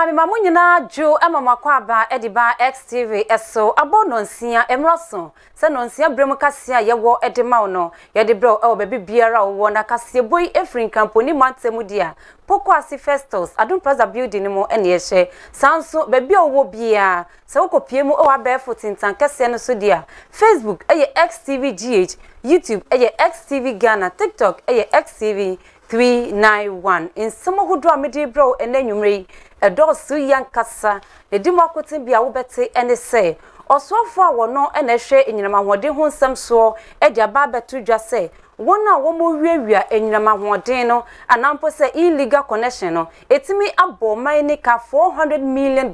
mi mamunyina jo ama makwaba ediba XTV eso abo nonsia emroso se nonsia bremu kasia yewo edema no yede bro e bebi biara wo na kasie boy efrin camponi mantemu dia poko asi festus adun plaza building mo ene yehye sanso bebi owo bia se wokopie mu o abefo tintan kase no so dia Facebook eye XTV GH YouTube eye XTV Ghana TikTok eye XTV 391 in some hodo amede bro enanwumre edosu yankasa edimokotin bia wo bete ene se osofo a wono ene hwe enyinama hode ho nsem so e dia ba betu dwa se wona wo mo wiawia enyinama hode no anampo se illegal connection no etimi abo man ni ka $400 million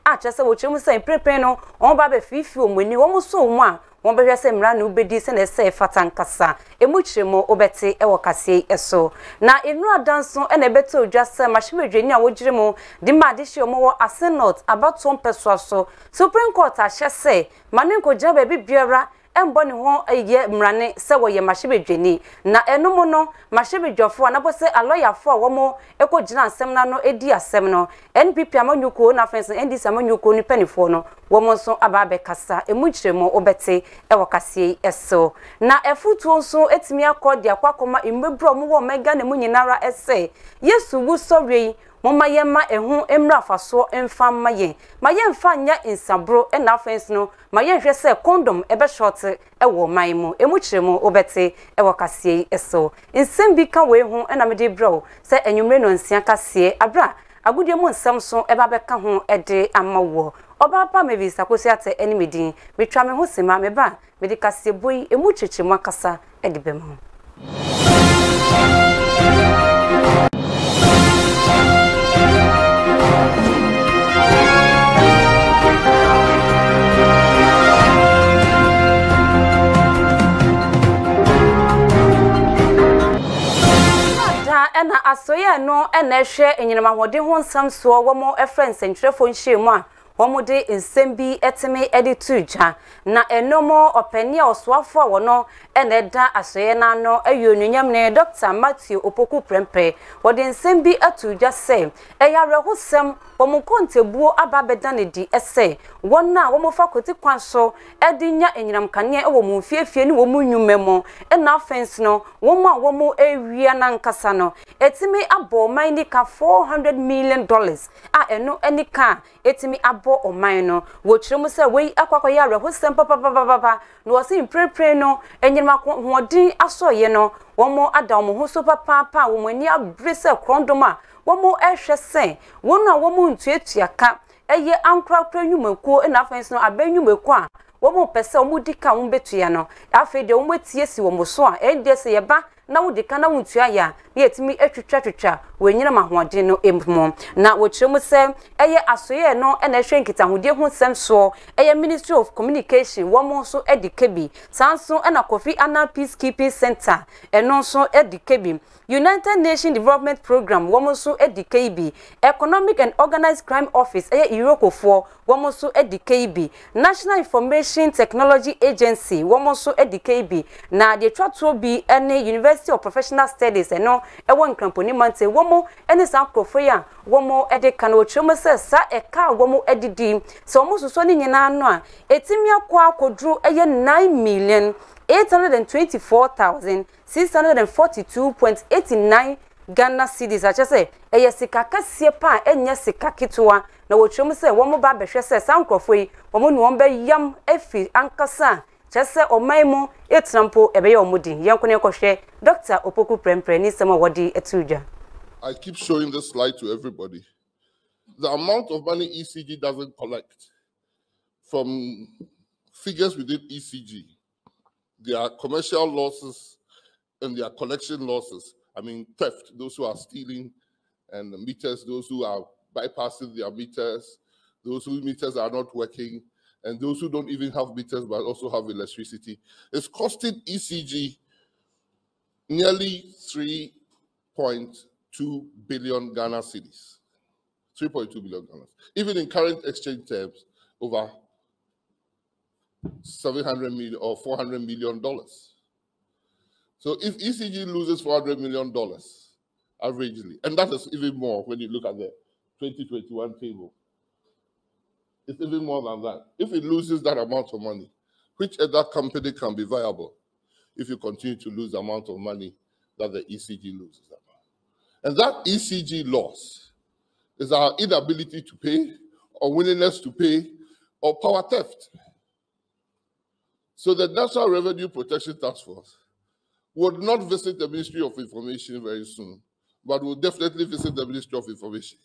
a chese wo chemu se prepen no on ba be fifi omani wo mo so mu a won behwe se mra na ubedi se na se fatankasa emuchiremo obete ewo kase eso na enu adanso e na bete odwa se mahimedwani a wogiremo di madihye omo asenot abaton peso so Supreme Court a hye se manenko gya ba bibiara embo ne ho eye mrane se wo ye mahimedwani na enum no mahimedwafo na bo se aloyafo a wo mo ekogina asem na no edi asem no NPP amanyuko na fense NDC amanyuko ni penifo no wo mo so ababe kasa emuchiremo obete ewo kase eso na efutu nso etimi akodi akwakoma imbebro mo wo mega na munyinara ese yesu wu sorry moma yema ehu emra faso emfa maye maye mfa nya insabro na afense no maye hwe se condom ebe short ewo man mu emuchiremo obete ewo kase eso nsem bi ka we hu na mede bro se enwumre no nsia kase abra agudie mu nsem so eba beka ho ede amawo Obaapa Mavis Akosua Atteh enimedin betwa me ho sema me ba mede kase boyi emu chechemu akasa edibem ho ena asoye no ena hwe enyinama hode ho nsam so wo mo friends ntwerefo nhyiemu a womude nsembi etime edituja na enomo opani a osoafo a wono ena eda asoye na no ayonnyam ne Dr. Matthew Opoku Prempe wode nsembi atuja se eyare hosem womukontebuo ababeda ne di ese wonna womufa koti kwan so edinya enyinam kane e wo mu fiefie ni wo mu nnwumemo ena fence no womu a womu ewia na nkasa no etime abo man ni ka $400 million a eno enika etime abo oman no wo chiremu se wei akwakoye arehosem papa no wose imprepre no enyinam hodin asoye no womo ada omo ho so papa wo mani abrese krondoma womo ehwe se wonu a womo ntuatua ka eye ankrakra nwumakuo na afenso no abanyumaku a womo pese womo dika wo betua no afi de womo tie si womo so a ende se yeba na wo dika na wontua ya na yetimi atwitwa wenyina mahode no emmo na wo chiremu se eye asoye no na ehwe nkita hodie ho semso eye Ministry of Communication womo so edikebi sanso na Kofi Annan Peacekeeping Center eno so edikebi United Nations Development Program womo so edikebi Economic and Organized Crime Office eye Irokofo womo so edikebi National Information Technology Agency womo so edikebi na de twatwo bi ene University of Professional Studies eno ewo nkramponi mante womo ene sankrofo ya womo edeka na ochiremu se sa eka womo edidi se womo soso ni nyina no a etimi akwa akodru eye 9,824,642.89 Ghana cedis achese eye sika kasie pa enya sika kitwa na wochiremu se womo ba behwe se sankrofo yi womo nu wombe yam efi ankasa chese omaimo etrampo ebeye omudi yankone kohwe Dr. Opoku Prempe ni sema wodi etuja. I keep showing this slide to everybody. The amount of money ECG doesn't collect from figures within ECG, their commercial losses and their collection losses. I mean, theft, those who are stealing, and the meters, those who are bypassing their meters, those whose meters are not working, and those who don't even have meters but also have electricity. It's costing ECG nearly 3.2 billion Ghana cedis. 3.2 billion Ghana. Even in current exchange terms, over 700 million or $400 million. So if ECG loses $400 million averagely, and that is even more when you look at the 2021 table. It's even more than that. If it loses that amount of money, which other company can be viable if you continue to lose the amount of money that the ECG loses? And that ECG loss is our inability to pay, or willingness to pay, or power theft. So the National Revenue Protection Task Force would not visit the Ministry of Information very soon, but will definitely visit the Ministry of Information.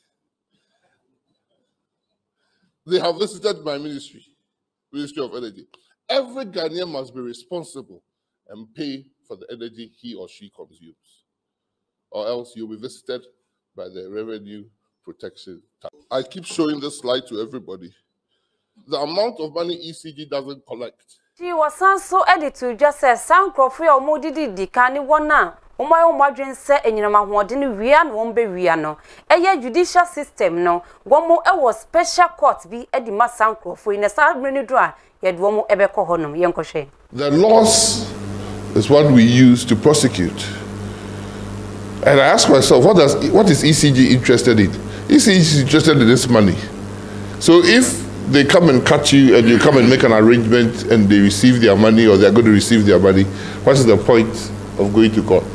They have visited my ministry, Ministry of Energy. Every Ghanaian must be responsible and pay for the energy he or she consumes, or else you'll be visited by the Revenue Protection Task Force. I keep showing this slide to everybody. The amount of money ECG doesn't collect. She was so edited just as sound crop or more did the canny one now. My margin set and you know, my didn't rean won't be reano. A judicial system no. One more was special courts be at the mass sound crop for in a sound menu dry, yet one more ever honum, young Cochet. The loss is what we use to prosecute. And I ask myself, what is ECG interested in? ECG is interested in this money. So if they come and cut you and you come and make an arrangement and they receive their money or they're going to receive their money, what is the point of going to court?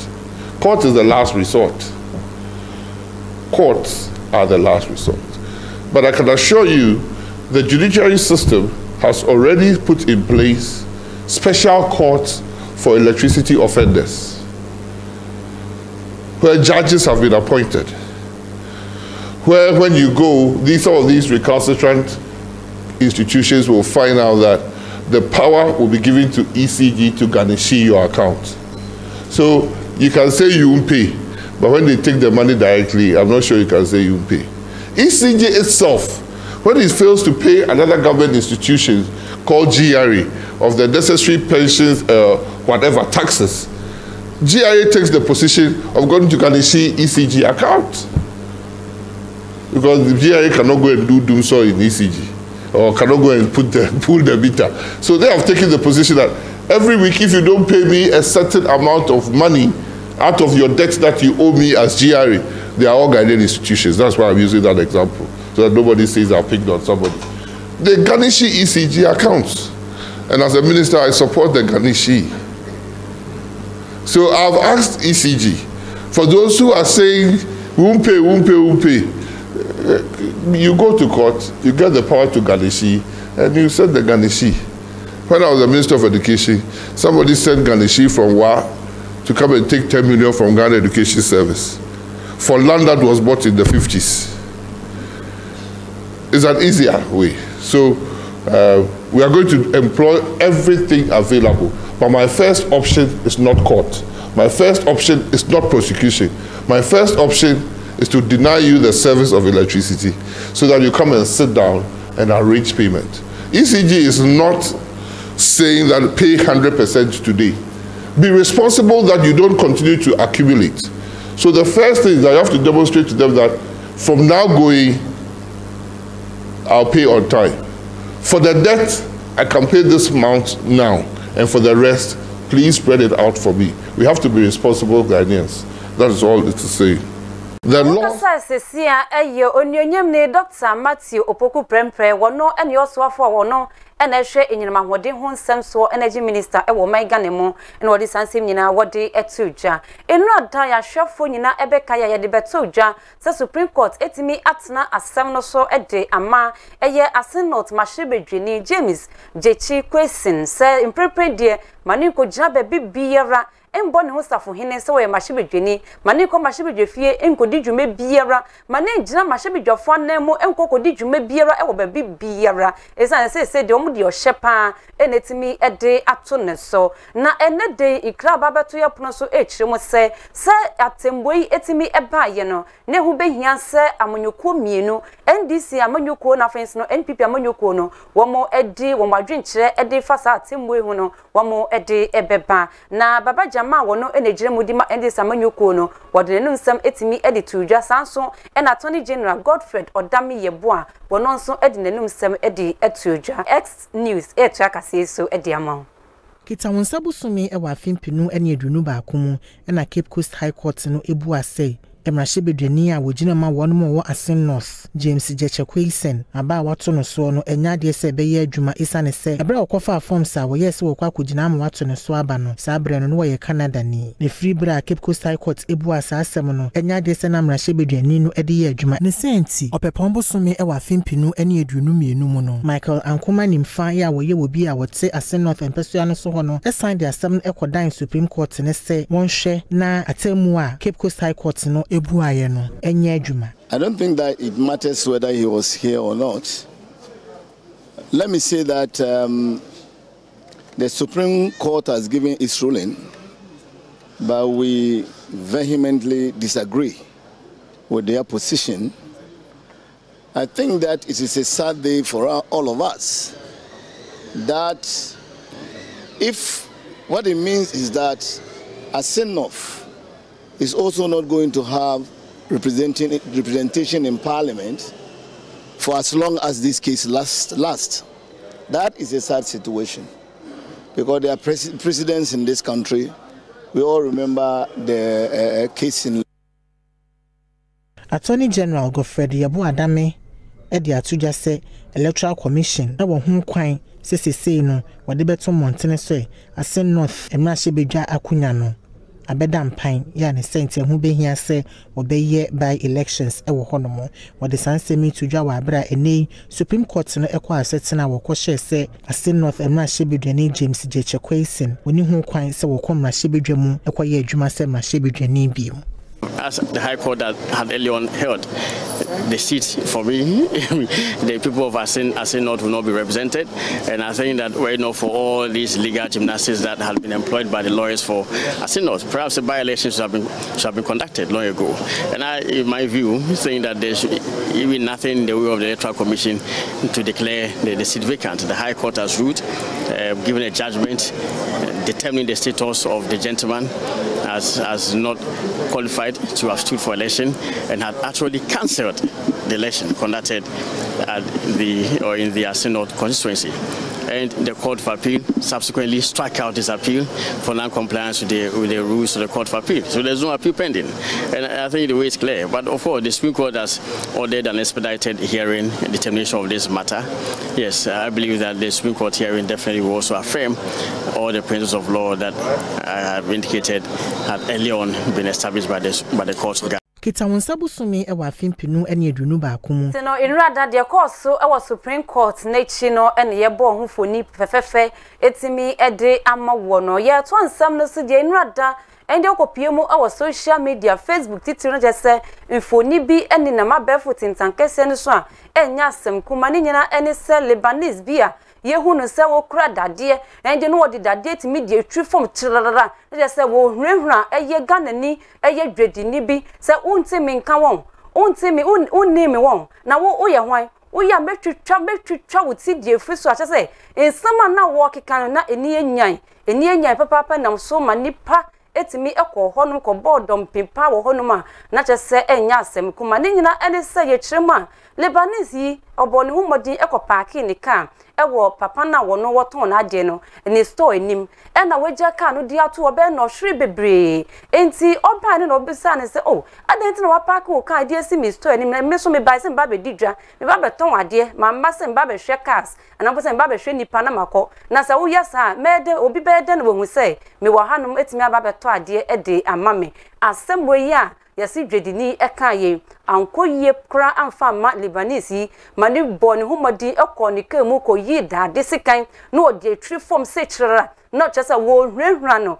Court is the last resort. Courts are the last resort. But I can assure you the judiciary system has already put in place special courts for electricity offenders, where judges have been appointed, where when you go, some of these recalcitrant institutions will find out that the power will be given to ECG to garnish your account. So you can say you won't pay, but when they take the money directly, I'm not sure you can say you won't pay. ECG itself, when it fails to pay another government institution called GRA of the necessary pensions, whatever, taxes, GRA takes the position of going to garnish ECG account. Because the GRA cannot go and do so in ECG, or cannot go and pull the meter. So they have taken the position that every week, if you don't pay me a certain amount of money out of your debt that you owe me as GRA, they are all guided institutions. That's why I'm using that example, so that nobody says I picked on somebody. They garnish ECG accounts. And as a minister, I support the garnish. So I've asked ECG, for those who are saying, won't pay, you go to court, you get the power to garnish, and you send the garnish. When I was the Minister of Education, somebody sent garnish from WA to come and take 10 million from Ghana Education Service for land that was bought in the 50s. It's an easier way. So we are going to employ everything available. But my first option is not court. My first option is not prosecution. My first option is to deny you the service of electricity so that you come and sit down and arrange payment. ECG is not saying that pay 100% today. Be responsible that you don't continue to accumulate. So the first thing is that you have to demonstrate to them that from now going, I'll pay on time. For the debt, I can pay this amount now. And for the rest, please spread it out for me. We have to be responsible Ghanaians. That is all it's to say. The law. Dr. Matthew Opoku Prempre, one and your swap for one, and I share in your Mahodi Hon Samso Energy Minister, a woman Ganemo, and what is Sansimina, what day at Suja. In not die a shop for Nina Ebekaya de Betoja, the Supreme Court, etimi atna as some so a day, a ma, a year as a note, Mashibe Jenny, James, Jechi Quesin, sir, in prepare dear, Manuko Jabbe Biara. Embon hosta for hine so e mashibe dweni mane ko mashibe dwefie enkodi dwume biara mane gina mashibe dwafo na mu enkokodi dwume biara e wo ba biara esan se de omu de ohyepa enetimi ede ato ne so na ene de ikra babeto ya pono so echire mu se atemboi etimi eba ye no ne hu behia se amanyoko mienu NDC amanyoko na fence no NPP amanyoko no wo mo edi wo madwenkyere ede fasa atemboi hu no wo mo ede ebeba na baba ma wono enejire mudima ende samanyoko no wode ne nsam etimi editu dwa sanso en attorney general Godfred Odami Yeboa wono nso edi ne nsam edi etudwa X news etuakase so edi amon kita wonsabu sumi e wa fimpinu ene adunu ba komu na Cape Coast High Court no ebu ase emrahye a wogina ma won mo wo Asen North James Jechekweisen aba wato no so no enya de se be ye adwuma isane se ebra okofa forms a wo yes wo kwa kogina ma wato no so aba no sa bre no wo ye Canada ni ne free bra Cape Coast High Court ebu asa asem no enya de se na mrahye bedwani no ede ye adwuma ne senti opepombo some e wa fimpinu ene edunu mienu mu no Michael Ankoma nimfa ya wo ye obi a wote Asen North empesua no so ho no sign the asem ekodan Supreme Court ne se wonhwe na atemu a Cape Coast High Court no ebu aye no enya adwuma. I don't think that it matters whether he was here or not. Let me say that the Supreme Court has given its ruling, but we vehemently disagree with their position. I think that it is a sad day for all of us, that if what it means is that Asen North is also not going to have representation in Parliament for as long as this case lasts. That is a sad situation, because there are precedents in this country. We all remember the case in Attorney General Godfred Yabo Adame edi atuja se Electoral Commission na wo hu kwan sesesei no wode beto montene so Asen North emrahye bedwa akunya no abeda mpan ya ne sente hu behia se obeye by elections e wo honomo wode sansemi tudwa wa abra eni Supreme Court no ekwa asetena wo kwohye se Asen North emrahye bedwani James Jechekweisen woni hu kwan se wo komrahye bedwa mu ekwaye adwuma se emrahye bedwani biom. As the High Court that had early on held the seats for me, the people of Asen North will not be represented. And I think that we're not for all these legal gymnastics that have been employed by the lawyers for Asen North. Perhaps the by-election should have been conducted long ago. And I, in my view, saying that there should even nothing in the way of the Electoral Commission to declare the seat vacant. The High Court has ruled, given a judgment, determining the status of the gentleman as not qualified to have stood for election, and had actually cancelled the election conducted at in the Asen North constituency. And the Court of Appeal subsequently struck out this appeal for non-compliance with the rules of the Court of Appeal. So there's no appeal pending. And I think the way is clear. But of course, the Supreme Court has ordered an expedited hearing and determination of this matter. Yes, I believe that the Supreme Court hearing definitely will also affirm all the principles of law that I have indicated had early on been established by the courts of government. Kita wonsabu sumi ewa fimpinu ene edunu ba kumu. Sino inrada de course ewa Supreme Court nechi no ene yebo ho foni fefefe etimi ede amawo no ye to ansam no so de inrada ende okopiemu ewa social media Facebook titiri no jese mfoni bi ene na mabefo tintankese ne so a enya asem kuma ne nyina ene se Lebanese bia yehu no se wo kura dade ende no wodi dade timi de twi form chirara je se wo hwehwura eye ganani eye dwedini bi se untimi nka won untimi unnimi won na wo ye hwan wo ya betwitwa wuti de fri so ache se ensama na wo keka na eni enyan papa nam so ma nipa etimi ekọ honum ko bodom pimpa wo honum a na che se enya asem kuma ne nyina ene se ye chirema Lebanese yi oboni humodi ekọ parki ni ka ewo papa na wo no woton na ade no ni store enim ena weja ka no di ato obe no hwere bebre enti oba ne no bisa ne se oh ade na wa park wo ka ade si mi store enim na me so me buy se mba be didwa me ba beton ade ma mba se mba be hwe cars ana bo se mba be hwe nipa na makọ na se wo yesa mede obi be de no wo se me wo hanom etimi aba beto ade ede amame asem wo ya yasi dwedini ekaye ankoye kra amfa ma Lebanese ma ne boni humodi ekọ ni kemu ko yi da desikan no de tri form se chirara no chesa wo hwehwra no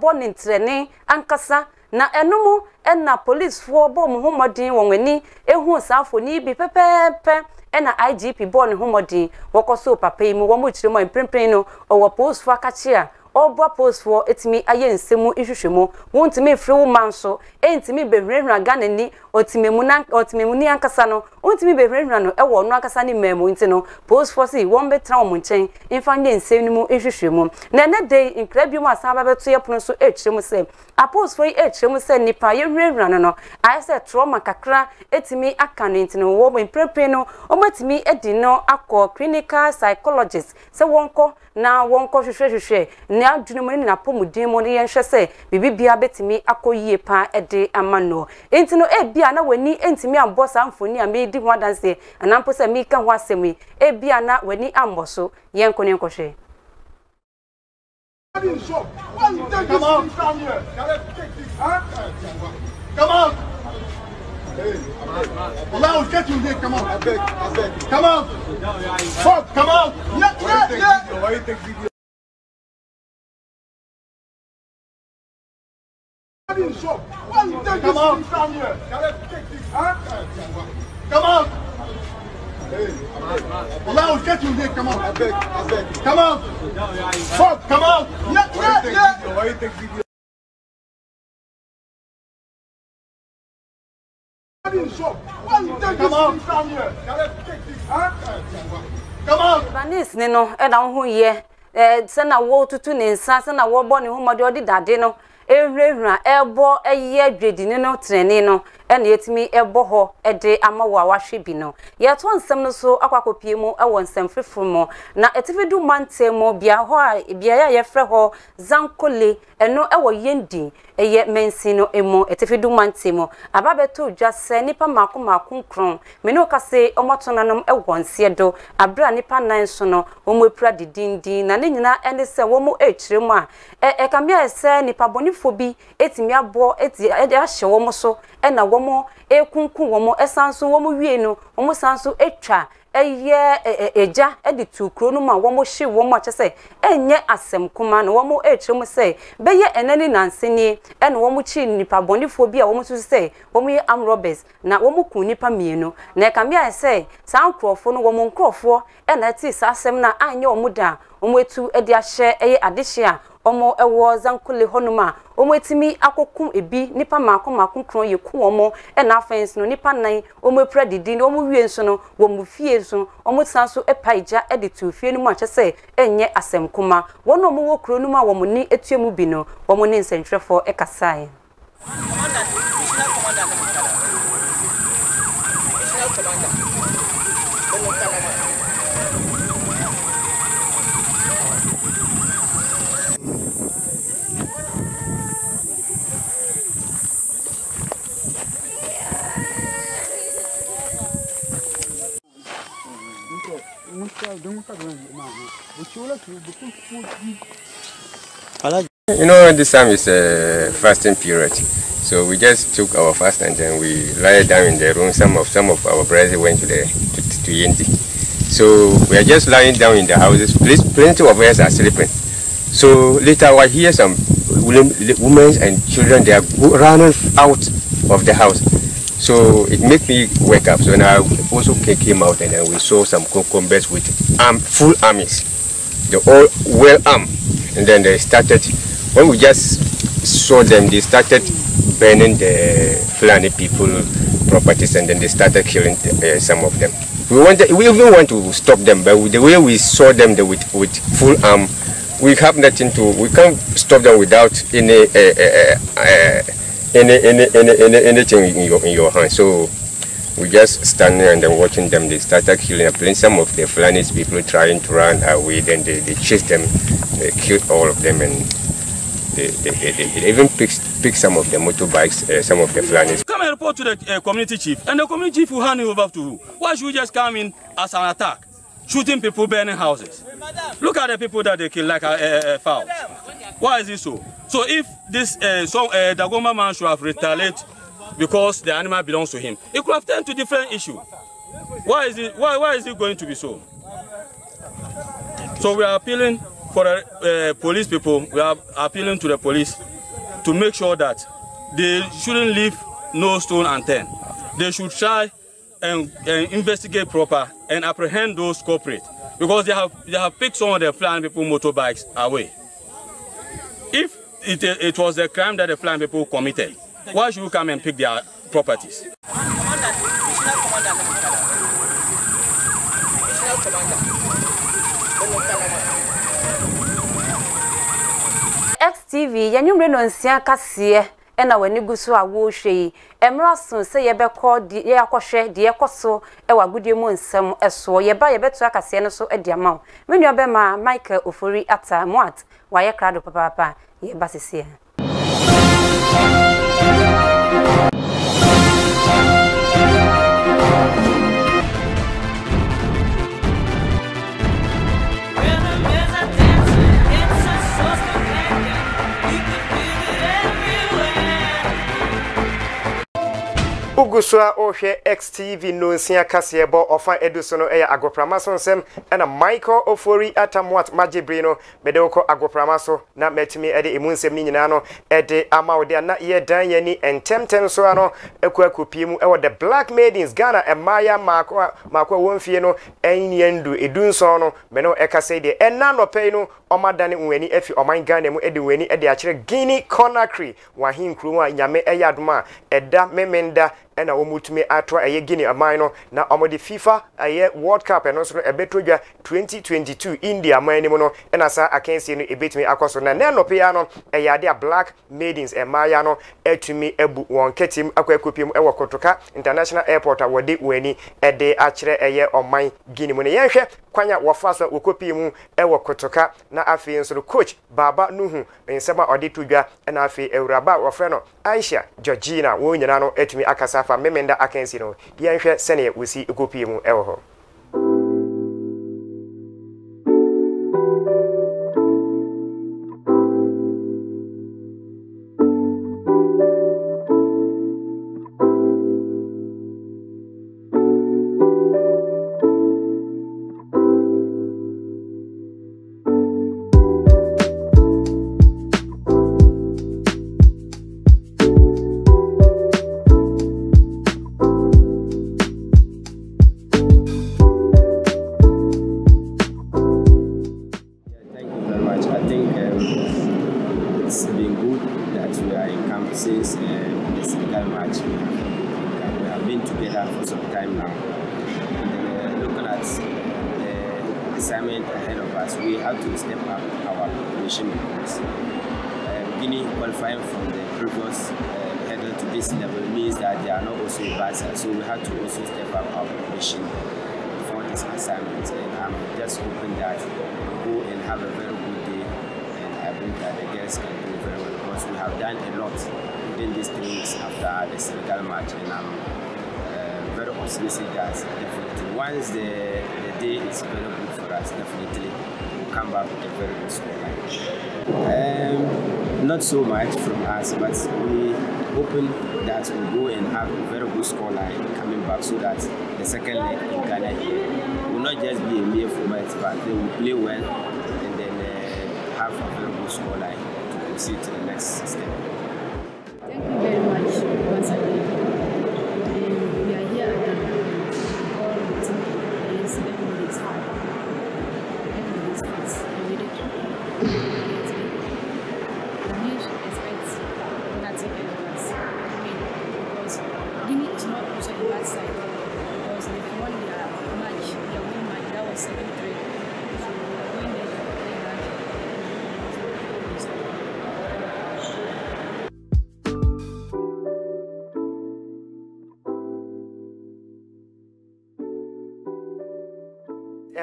boni ntrene ankasa na enumu na police fo bom humodi wonwani ehu safoni bi pepepe ena IGP boni humodi wokoso papa yi mu wo mu chiremo imprempren no owo post fo akachia Oba post for etimi aye nsemu ihwehwemu wontimi frɛ wo manso entimi behwehwera Ghana ni otimemu ni ankasa no wontimi behwehwera no ɛwɔ no ankasa ni memu nti no post for si won betra wo nkyɛn mfa nye nsemu ihwehwemu na ne dey inkrabium asaba beto yepono so ekyiremu sɛ a post for ekyiremu sɛ nipa ye hwehwera no ayese trauma kakra etimi aka no nti no wo imprepe no omatimi edi no akɔ clinical psychologist sɛ wonko na wonko hwehwehwehwe na adwene mu na pomudin mu ne yenhwe se bibibia betimi akoyie pa ede amano enti no ebia na wani entimi ambo sa amfoni a medi ho adanse anampo se mi ka ho asemi ebia na wani amboso yenko ne nkohwe. Come on. Come on. Allow get you here. Come on. I beg. Come on. Fuck. Come on. Yeah. Why you take video? Come on. Come on. Allow get you here. Come on. I beg. Come on. Fuck. Come on. Yeah. Why you take video? Come on. Come on. Banis ne no e da ho ye se na wo tutu ne nsa se na wo bo ne ho mode odi dade no ehwehwura ebo eye adwedi ne no trene no ena yetimi ebo ho ede amawo awahwe bi no ye to nsem no so akwakopie mu e won nsem frefuru mo na etividu mantemo bia ho a bia ya ye frɛ ho zankole eno e wo yendi eye mensino emo etividu mantemo ababeto dwase nipa mako kron me no kase omotonanom e wonse do abra nipa nan so no omwepura didindin na ne nyina ene se wo mu echiremu a kamia ese nipa bonifo bi etimi abo eti ede ahye wo mo so ena wo mo ekunkun wo mo esanso wo mo wie no wo mo sanso etwa eye eja edi tukro no ma wo mo hye wo mo akese enye asem kuma no wo mo echiremu se beye enani nanseni ena wo mo chi nipa bonifo bi a wo mo so se wo mo ye am robbers na wo mo kun nipa mienu na kamia ese san krofo no wo mo nkrofo ena ti sa asem na anye wo mo da wo mo etu edi ahye eye adehye a omo ewo zankole honuma omo etimi akokum ebi nipa mako kron ye ku omo e na afense no nipa nan omo epra didi no omo wie nso no wo mu fie nso omo sanso epaija e de tu fie no mu akyese enye asem kuma wono omo wo kro no ma wo mu ni etuemu bi no wo mu ni nsentwefo e kasae You know, this time is a fasting period, so we just took our fast and then we lie down in the room. Some of our brothers went to Yendi, so we are just lying down in the houses. Plenty of us are sleeping. So later I hear some women and children, they are running out of the house. So it made me wake up. So now I also came out and then we saw some cucumbers with full armies. They're all well armed. And then they started, when we just saw them, they started burning the Fulani people properties and then they started killing some of them. We even want to stop them, but the way we saw them with full arm, we have nothing to, we can't stop them without anything in your hand. So we just stand there and then watching them. They started killing some of the Fulani people trying to run away. Then they chased them, they killed all of them, and they even picked some of the motorbikes, some of the Fulani. Come and report to the community chief, and the community chief will hand it over to who? Why should we just come in as an attack, shooting people, burning houses? Look at the people that they kill like fowls. Why is it so? So if this Dagoma man should have retaliated because the animal belongs to him, it could have turned to different issue. Why is it going to be so? So we are appealing for the police people. We are appealing to the police to make sure that they shouldn't leave no stone unturned. They should try and investigate proper and apprehend those culprits, because they have picked some of the Fulani people motorbikes away. If it was a crime that the Fulani people committed, why should you come and pick their properties? XTV, yanyumre no nsia kase ena wani guso a wo hwe emraso se ye bekọ ye akọhwe de ye koso e wagudie mu nsem eso ye ba ye betu akase no so ade ama menu abema Michael Ofori Atta Muat wa ye krado papa ye basese Akosua ohwe XTV no nsia kasebo ofa eduso no eya agopramaso nsem na Michael Ofori Atta Muat majebre no mede woko agopramaso na metimi ede emu nsem ni nyina no ede amawde na ye dan yani entemtem so ano ekwa mu ewo the Black Maidens Ghana emaya mako wonfie no enyendu edunso no me no ekase de enna no pay no omadane nwani afi oman Ghana mu ede wani ede akire Guinea Conakry wahin kru a nyame eya adoma eda memenda ena omutumi atwa eye Guinea aman no na omode FIFA eye World Cup eno so ebetodwa 2022 India aman ni mu no ena sa akensi no ebetumi akoso na nenope ya no eyade a Black Maidens emaya no etumi ebu won ketim akwakopiem ewo Kotoka International Airport awode wani ede akire eye oman Guinea mu ne yenhwe kwanya wofaso wokopiem ewo Kotoka na afi nso coach Baba Nuhu nsema ode tudwa na afi Euraba wofre no Aisha Georgina wo nyina no etumi akasa fa memenda akensi no yenhwe sene wosi ekopiem ewo ho. Since the Senegal match, we have been together for some time now. And looking at the assignment ahead of us, we have to step up our preparation because Guinea qualifying from the previous hurdle to this level means that they are not also a bad side. So we have to also step up our preparation for this assignment. And I'm just hoping that we go and have a very good day, and I think that the girls can do very well because we have done a lot within these 3 weeks after the Senegal match, and I'm very optimistic that definitely once the day is very good for us, definitely we'll come back with a very good scoreline. Not so much from us, but we hoping that we'll go and have a very good scoreline coming back so that the second leg in Ghana here will not just be a mere format, but they will play well and then have a very good scoreline to proceed to the next step. Thank you very much once again. We are here at all the team. Everybody is fine. Everybody is fit. We ready to play. We expect nothing else. Because Guinea is not also a bad side. Because they won their match, their win match, that was 7-3. So we are going there to play hard.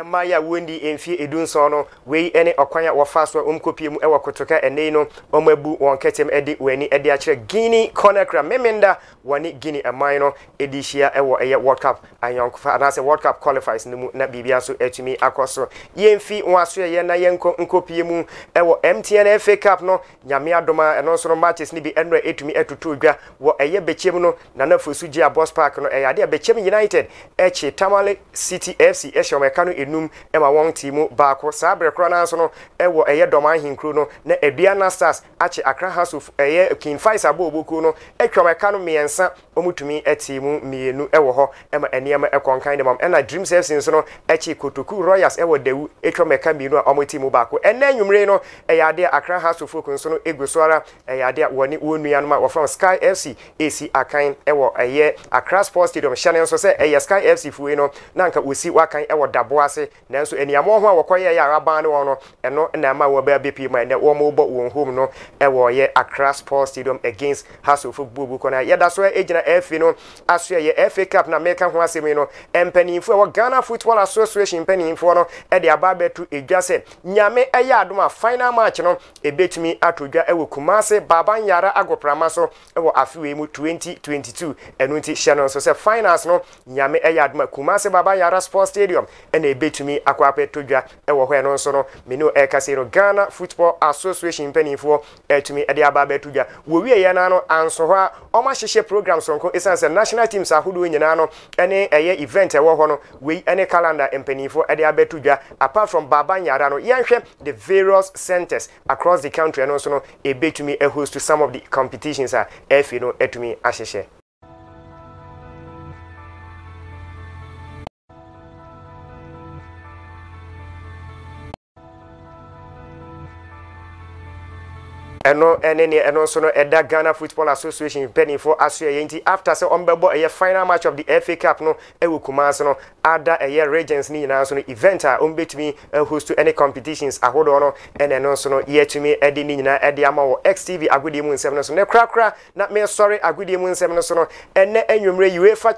Maya Wendy Enfi Edunso no we ene okwanya wofaso omkopie mu ewo Kotoka ene no omabu won ketem edi wani edi akire Guinea Conakry memenda wani Guinea aman no edihia ewo eye World Cup ayonkofa anase World Cup qualifiers nimu na bibia so etumi akoso yemfi waso ye na yenko nkopie mu ewo MTN FA Cup no nyame adoma eno so matches ni bi enra etumi etutu dwa wo eye bechem no na nafosu gia Boss Park no ade bechem United echi Tamale City FC eshomeka enum ema won timu baako sabre kro na so no ewo eye doman hinkru no na Aduana Stars ache Accra House of eye King Faisal Boboku no etwameka no miensa omutumi etimu mienu ewo ho ema eniema ekonkan dem na Dreams FC so no eche Kotoku Royals ewo dewu etwameka mienu a omutimu baako ena nwumre no eyade Accra House of Folk so no egosoara eyade woni wonua no ma wo from Sky FC AC akan ewo eye Accra Sports Stadium channel so say eye Sky FC fuwe no na nka osi wakan ewo Daboa Kumase nanso eniamo ho a wokoye ya Araban no no eno na ma wo ba BP ma ne wo mo bo won home no e wo ye Accra Sports Stadium against Hasso Football Bukona yeda so ejina FA no aso ye FA Cup na meka ho asemi no empanimfo wo Ghana Football Association empanimfo no e de aba betu edwase nyame eya adoma final match no ebetumi atodwa e wo Kumase Baban Yara Agoprama so e wo afiwe mu 2022 enu nti hye so se finals no nyame eya adoma Kumase Baban Yara Sports Stadium e na ebetumi akwape todwa e wo hwe no so no menu e kase no Ghana Football Association empanimfo etumi e de aba betudwa wo wie ye na no anso ho a oma hyehye program sonko esanse national teams ahodo nyina no ene eye event e wo ho no we ene calendar empanimfo e de abetudwa apart from Baban Yara no yenhwe the various centers across the country and also no ebetumi e host to some of the competitions a FA no etumi ahyehye. Eno so no Eda Ghana Football Association penny for Asia yenti after say ombebo a final match of the FA Cup no e wo Kumase no ada a year regions ni na so no event a ombetumi host to any competitions ahodo no eno so no yetumi edi ni nyina edi ama wo XTV agudie mu nsem no so ne krakra na me sorry agudie mu nsem no so no enne enwumre UEFA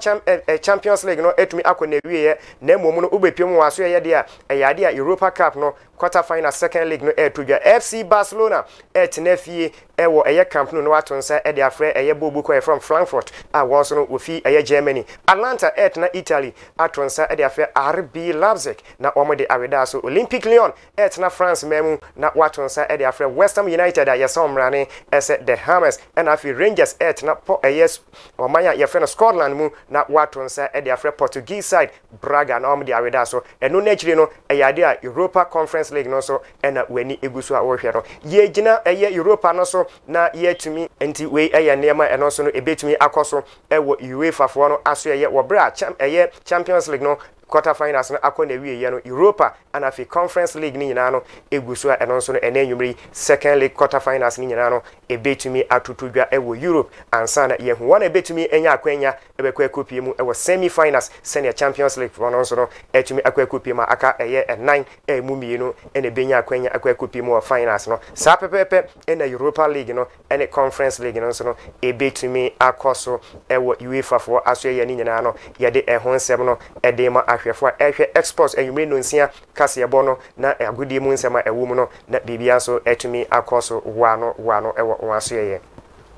Champions League no etumi akona wiye na emom no ubepiem waso ye de a eyade a Europa Cup no quarter final second league no etudwa FC Barcelona etnefie ewo eye camp no watonsa e de afre eye bobuko from Frankfurt a wonso no ofi eye Germany Atlanta etna Italy atonsa e de afre RB Leipzig na omode aweda so Olympic Lyon etna France memu na watonsa e de afre West Ham United a yesomrane ese the Hammers and afi Rangers etna po yes omanya ye friend Scotland mu na watonsa e de afre Portuguese side Braga na omode aweda so eno nachiri no eyade a Europa Conference League no so ena weni egusu a wo hwe no ye gina eye Europa no so na yetumi enti we eye nema eno so no ebetumi akoso ewo UEFA fo no aso eye wo bra Champions League no quarter finals no akona wie ye no Europa and afi Conference League ni nyina no egusu a eno so no enenwumri second league quarter finals ni nyina no ebetumi atutudwa ewo Europe ansa na ye hu wona ebetumi enya akwanya ebekwa kopie mu ewo semi finals senior Champions League for no so no etumi akwa kopie ma aka eye 9 emu mienu ene benya akwanya akwa kopie mu finals no sa pepepe ena Europa League no ene Conference League no so no ebetumi akoso ewo UEFA for aso ye ni nyina no ye de ehonsem no edema ahwefo ehwe exports enwumre no nsia kase yebo no na agudie mu nsema ewum no na bibia so etumi akoso wano ewo waso ye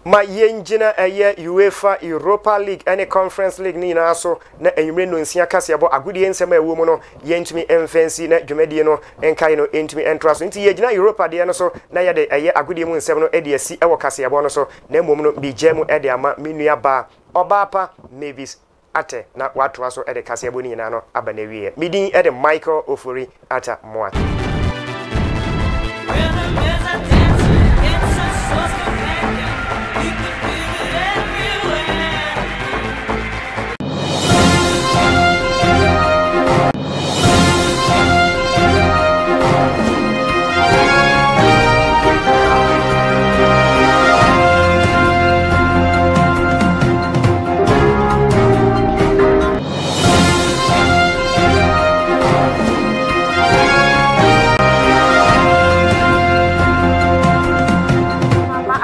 ma yenjina eye UEFA Europa League any Conference League ni na so na enwumre no nsia kase yebo agudie nsema ewum no yentumi emfancy na dwumadie no enkai no entumi entra so nti yejina Europa de no so na ye de eye agudie mu nsema no ede asi ewo kase yebo no so na emom no bijemu ede ama menua ba Obaapa Mavis Atteh na watu aso ede kase yebo ni nyina no abanewie midin ede Michael Ofori Atta Moat.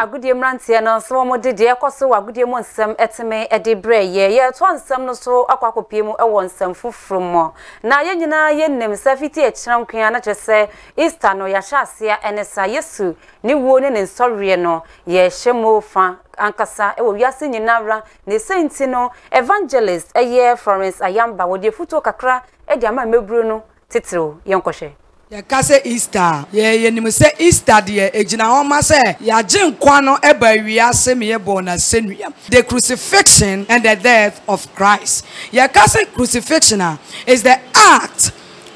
Agudie mrantie no so mo de ekoso agudie mo nsem eteme ede bre ye to nsem no so akwakopie mu ewo nsem fufuru mo na ye nyina ye nem safiti echiram kwan na chese Easter no ya hyasia enesa Yesu ni wo ne nsoriye no ye hyemo fa ankasa ewo wiase nyinawra ne senti no evangelist eye Florence Ayamba wo de futo kakra ede ama mebru no titiro yenkoshe ya kase Easter ye nim se Easter de ejina ho ma se ya jinkwa no eba wiase me yebo na senua the crucifixion and the death of Christ. Ya kase crucifixion is the act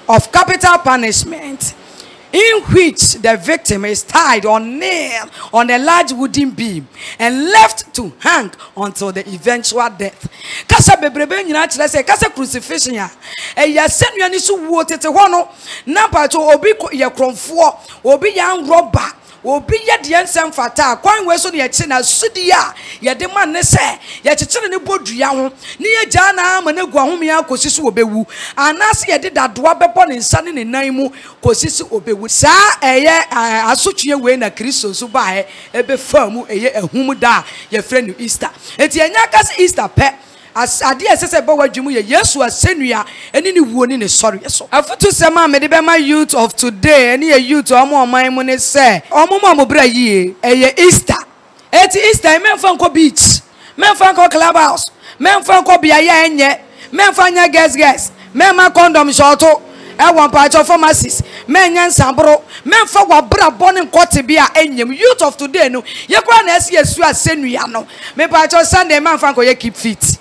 of capital punishment in which the victim is tied or nailed on a large wooden beam and left to hang until the eventual death. Kasa bebrebe nyina kire se kasa crucifixion ya ya senuani so wo tete ho no na pato obi ye kromfo obi ya robber obi ye de ensem fata kwan we so ne ye che na sudi a ye de man ne se ye chechire ne bodua ho ne ye gya na ama na gu ahome akosi so obewu anase ye de dadoa bebo ne nsa ne ne nan mu kosi so obewu sa eye asotwe we na Kristo so ba he ebe famu eye ehum da ye frɛ no Easter enti enya ka se Easter pe as ade esese ba wadwumu ye Yesu asenua eni ne wuo ni ne sɔre so afutu sema me de be ma youth of today eni ye youth omo oman mu ne se omo mo bra yie eye Easter eti Easter men fa nko beach men fa nko clubhouse men fa nko bia ye enye men fa nya guess men ma condom shorto e won pa cho pharmacies men nya nsabro men fa wa bra bone nkote bia enyem youth of today no ye kwa na esi Yesu asenua no me pa cho Sunday man fa nko ye keep fit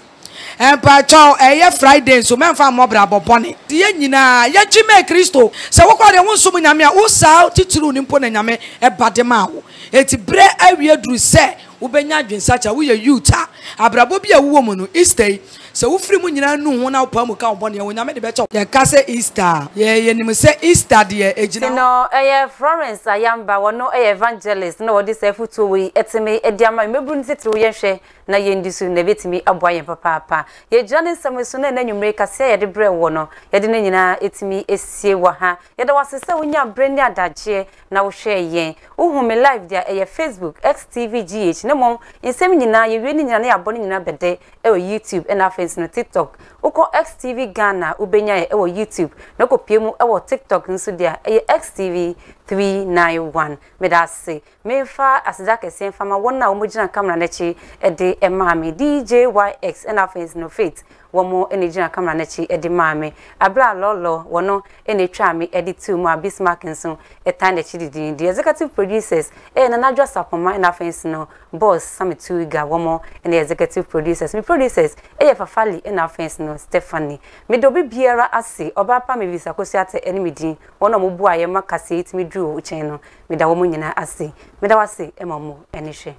Empacho eye Friday so memfa mobra bobone ye nyina ye gime Kristo se wokwa de wonsum nyame a wo saa tituru ni mpo na nyame ebade ma wo eti bre awie duru se wo benya adwensacha wo ye youth a abrabo bia wo mu no Easter se wo firi mu nyina nu ho na wo pa mu ka obone wo nyame de becho ye ka se Easter ye nim se Easter de ejina no eye Florence Ayamba wono eye evangelist no wodi se futu we etime ediama mebu ntitru ye hwe na ye ndisu na betimi aboaye papa ye jane sameso na nwumre kase ye de bre wo no ye de nyina etimi esie wa ha ye de wasese wonya bre ni adaje na wo hwe ye uhume live dia eye Facebook XTVGH ne mom insem nyina ye wi ni nyina na ya bone nyina bede e YouTube na face no TikTok uko XTV Ghana ubenya e YouTube na ko piemu e TikTok nso dia eye XTV 391 medase mefa asida kese fama wona wo mugina camera nachi e de emame DJYX na face no faith womo enegina camera nachi e de mame abra lolo wono enetwa me editu mu Bismarck nso etan de chididi the executive producers na najwa sapoma na face no boss Samitu Iga womo and executive producers me producers fafali na face no Stephanie me dobi biara ase Obaapa Mavis Akosua Atteh enimidi wono mo bu aye makase itimi dru uchen no me da womo nyina ase me da wase emamo enihwe